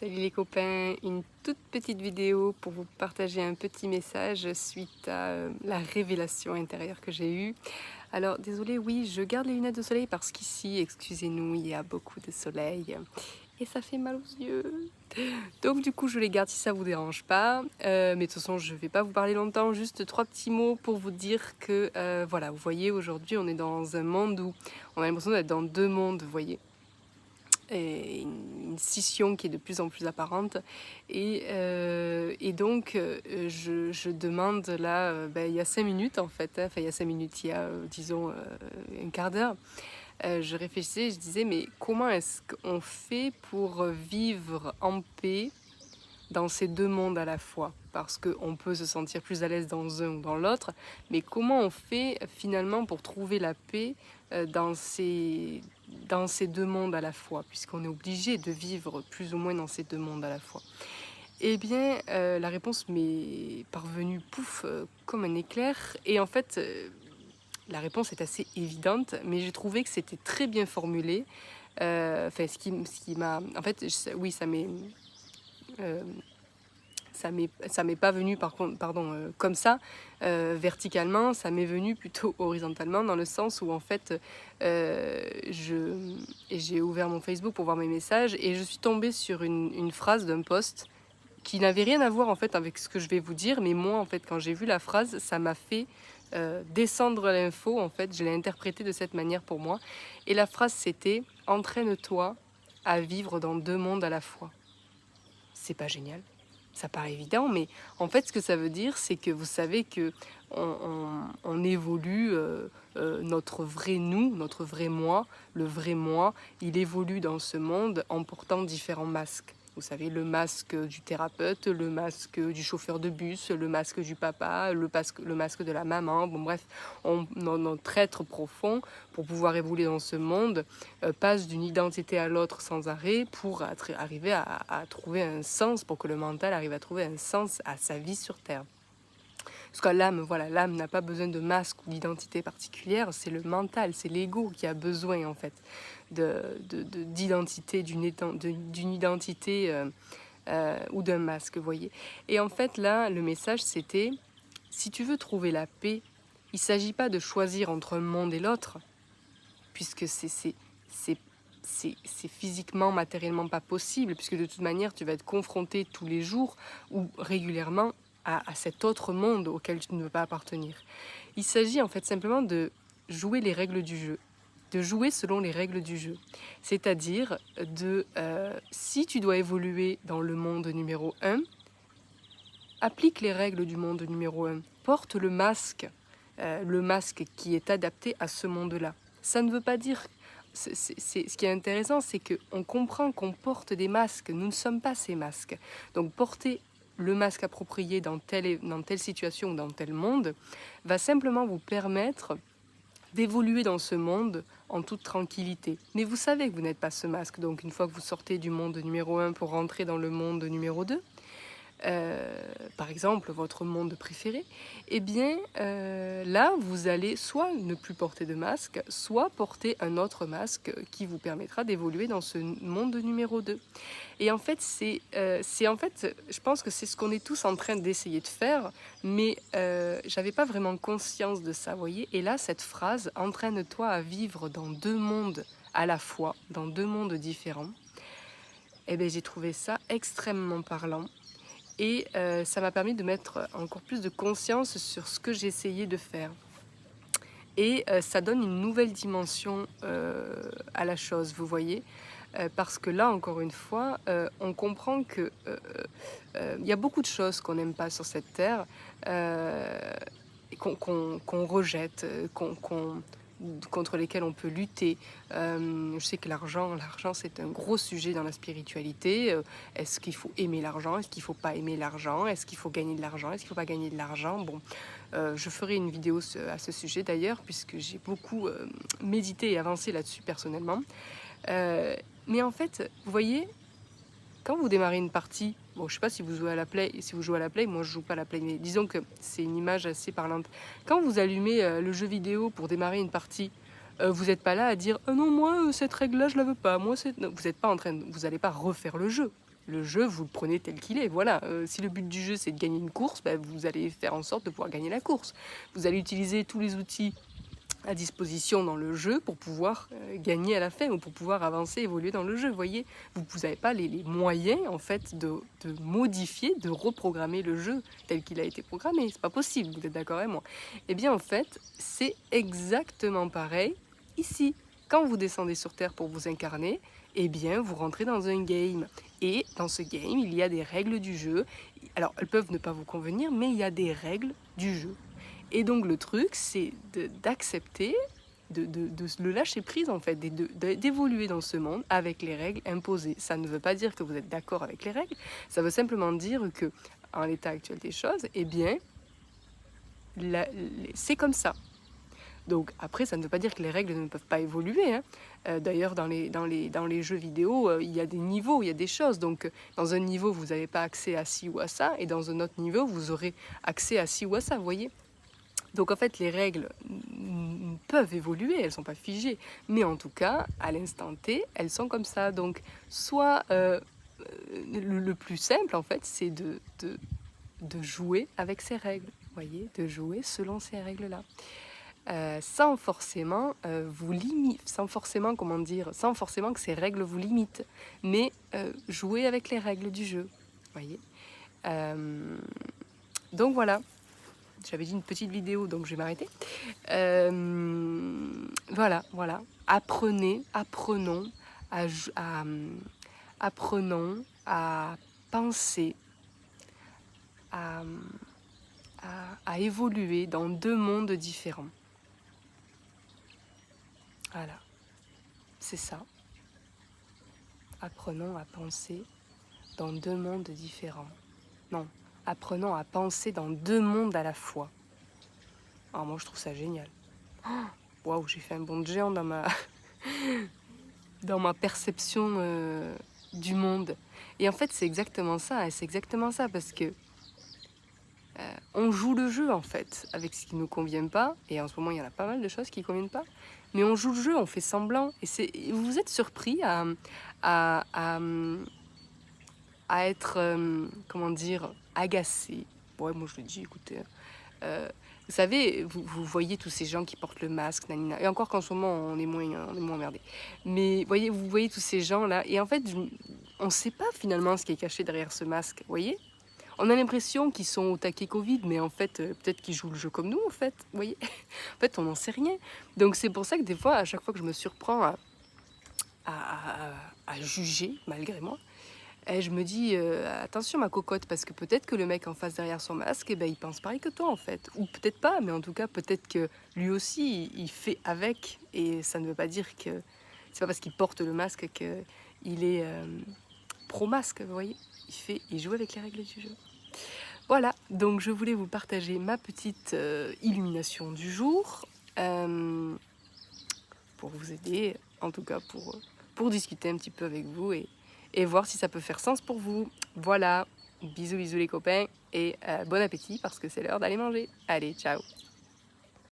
Salut les copains, une toute petite vidéo pour vous partager un petit message suite à la révélation intérieure que j'ai eue. Alors désolé, oui, je garde les lunettes de soleil parce qu'ici, excusez-nous, il y a beaucoup de soleil et ça fait mal aux yeux. Donc du coup, je les garde si ça vous dérange pas. Mais de toute façon, je vais pas vous parler longtemps, juste trois petits mots pour vous dire que voilà, vous voyez, aujourd'hui, on est dans un monde où on a l'impression d'être dans deux mondes, vous voyez. Et une scission qui est de plus en plus apparente. Et donc, je demande là, il y a 5 minutes en fait, hein, enfin il y a 5 minutes, il y a disons un quart d'heure, je réfléchissais, je disais mais comment est-ce qu'on fait pour vivre en paix dans ces deux mondes à la fois, parce qu'on peut se sentir plus à l'aise dans un ou dans l'autre, mais comment on fait finalement pour trouver la paix dans ces deux mondes à la fois, puisqu'on est obligé de vivre plus ou moins dans ces deux mondes à la fois. Eh bien, la réponse m'est parvenue pouf, comme un éclair, et en fait, la réponse est assez évidente, mais j'ai trouvé que c'était très bien formulé. Enfin, ce qui m'a... En fait, oui, euh, ça m'est pas venu par contre, pardon, comme ça, verticalement, ça m'est venu plutôt horizontalement, dans le sens où en fait, j'ai ouvert mon Facebook pour voir mes messages et je suis tombée sur une phrase d'un post qui n'avait rien à voir en fait avec ce que je vais vous dire, mais moi en fait quand j'ai vu la phrase, ça m'a fait descendre l'info, en fait, je l'ai interprétée de cette manière pour moi. Et la phrase c'était: entraîne-toi à vivre dans deux mondes à la fois. C'est pas génial? Ça paraît évident, mais en fait, ce que ça veut dire, c'est que vous savez que on évolue, notre vrai nous, notre vrai moi, le vrai moi, il évolue dans ce monde en portant différents masques. Vous savez, le masque du thérapeute, le masque du chauffeur de bus, le masque du papa, le masque de la maman. Bon, bref, notre être profond, pour pouvoir évoluer dans ce monde, passe d'une identité à l'autre sans arrêt pour arriver à trouver un sens, pour que le mental arrive à trouver un sens à sa vie sur Terre. Parce que l'âme, voilà, l'âme n'a pas besoin de masque ou d'identité particulière, c'est le mental, c'est l'ego qui a besoin en fait d'identité, d'une identité ou d'un masque, vous voyez. Et en fait là, le message c'était, si tu veux trouver la paix, il ne s'agit pas de choisir entre un monde et l'autre, puisque c'est physiquement, matériellement pas possible, puisque de toute manière, tu vas être confronté tous les jours ou régulièrement à cet autre monde auquel tu ne veux pas appartenir. Il s'agit en fait simplement de jouer les règles du jeu, de jouer selon les règles du jeu. C'est-à-dire si tu dois évoluer dans le monde numéro 1, applique les règles du monde numéro 1, porte le masque qui est adapté à ce monde-là. Ça ne veut pas dire... ce qui est intéressant, c'est qu'on comprend qu'on porte des masques, nous ne sommes pas ces masques. Donc porter le masque approprié dans telle situation ou dans tel monde va simplement vous permettre d'évoluer dans ce monde en toute tranquillité. Mais vous savez que vous n'êtes pas ce masque, donc une fois que vous sortez du monde numéro 1 pour rentrer dans le monde numéro 2, par exemple votre monde préféré, eh bien là vous allez soit ne plus porter de masque, soit porter un autre masque qui vous permettra d'évoluer dans ce monde numéro 2. Et en fait en fait, je pense que c'est ce qu'on est tous en train d'essayer de faire, mais j'avais pas vraiment conscience de ça, vous voyez. Et là cette phrase, entraîne-toi à vivre dans deux mondes à la fois, dans deux mondes différents, eh bien j'ai trouvé ça extrêmement parlant. Et ça m'a permis de mettre encore plus de conscience sur ce que j'essayais de faire. Et ça donne une nouvelle dimension à la chose, vous voyez. Parce que là, encore une fois, on comprend que y a beaucoup de choses qu'on n'aime pas sur cette terre, qu'on rejette, contre lesquelles on peut lutter. Je sais que l'argent, c'est un gros sujet dans la spiritualité. Est-ce qu'il faut aimer l'argent? Est-ce qu'il ne faut pas aimer l'argent? Est-ce qu'il faut gagner de l'argent? Est-ce qu'il ne faut pas gagner de l'argent? Bon, je ferai une vidéo à ce sujet d'ailleurs, puisque j'ai beaucoup médité et avancé là-dessus personnellement. Mais en fait, vous voyez, quand vous démarrez une partie, bon, je sais pas si vous jouez à la play, moi je joue pas à la play, mais disons que c'est une image assez parlante. Quand vous allumez le jeu vidéo pour démarrer une partie, vous n'êtes pas là à dire non, moi cette règle-là je la veux pas. Moi, non, vous n'êtes pas en train, vous n'allez pas refaire le jeu. Le jeu, vous le prenez tel qu'il est, voilà. Si le but du jeu, c'est de gagner une course, bah, vous allez faire en sorte de pouvoir gagner la course. Vous allez utiliser tous les outils à disposition dans le jeu pour pouvoir gagner à la fin ou pour pouvoir avancer, évoluer dans le jeu, vous voyez. Vous n'avez pas les moyens, en fait, de modifier, de reprogrammer le jeu tel qu'il a été programmé. C'est pas possible, vous êtes d'accord avec moi? Eh bien, en fait, c'est exactement pareil ici. Quand vous descendez sur Terre pour vous incarner, eh bien, vous rentrez dans un game. Et dans ce game, il y a des règles du jeu. Alors, elles peuvent ne pas vous convenir, mais il y a des règles du jeu. Et donc, le truc, c'est d'accepter, de le lâcher prise, en fait, d'évoluer dans ce monde avec les règles imposées. Ça ne veut pas dire que vous êtes d'accord avec les règles, ça veut simplement dire que, en l'état actuel des choses, eh bien, c'est comme ça. Donc après, ça ne veut pas dire que les règles ne peuvent pas évoluer, hein. D'ailleurs, dans les jeux vidéo, il y a des niveaux, il y a des choses. Donc dans un niveau, vous n'avez pas accès à ci ou à ça, et dans un autre niveau, vous aurez accès à ci ou à ça, vous voyez. Donc en fait, les règles peuvent évoluer, elles ne sont pas figées. Mais en tout cas, à l'instant T, elles sont comme ça. Donc soit le plus simple, en fait, c'est de jouer avec ces règles, vous voyez, de jouer selon ces règles-là. Sans forcément vous limiter, sans forcément que ces règles vous limitent, mais jouer avec les règles du jeu, voyez. Donc voilà, j'avais dit une petite vidéo, donc je vais m'arrêter. Voilà, apprenons à penser, à évoluer dans deux mondes différents. Voilà, c'est ça. Apprenons à penser dans deux mondes différents. Non, apprenons à penser dans deux mondes à la fois. Alors moi, je trouve ça génial. Waouh, j'ai fait un bond de géant dans ma perception du monde. Et en fait, c'est exactement ça. Parce que on joue le jeu, en fait, avec ce qui ne nous convient pas. Et en ce moment, il y en a pas mal de choses qui ne conviennent pas. Mais on joue le jeu, on fait semblant. Et vous êtes surpris à être, comment dire, agacé. Ouais, moi je le dis, écoutez. Vous savez, vous voyez tous ces gens qui portent le masque, nanina. Et encore qu'en ce moment, on est moins emmerdés. Mais vous voyez tous ces gens-là. Et en fait, on ne sait pas finalement ce qui est caché derrière ce masque, vous voyez. On a l'impression qu'ils sont au taquet Covid, mais en fait, peut-être qu'ils jouent le jeu comme nous, en fait. Vous voyez. En fait, on n'en sait rien. Donc c'est pour ça que des fois, à chaque fois que je me surprends à juger, malgré moi, et je me dis, attention ma cocotte, parce que peut-être que le mec en face derrière son masque, eh ben, il pense pareil que toi, en fait. Ou peut-être pas, mais en tout cas, peut-être que lui aussi, il fait avec. Et ça ne veut pas dire que... C'est pas parce qu'il porte le masque qu'il est pro-masque, vous voyez. Il joue avec les règles du jeu. Voilà, donc je voulais vous partager ma petite illumination du jour, pour vous aider, en tout cas pour discuter un petit peu avec vous et voir si ça peut faire sens pour vous. Voilà, bisous les copains et bon appétit parce que c'est l'heure d'aller manger. Allez, ciao!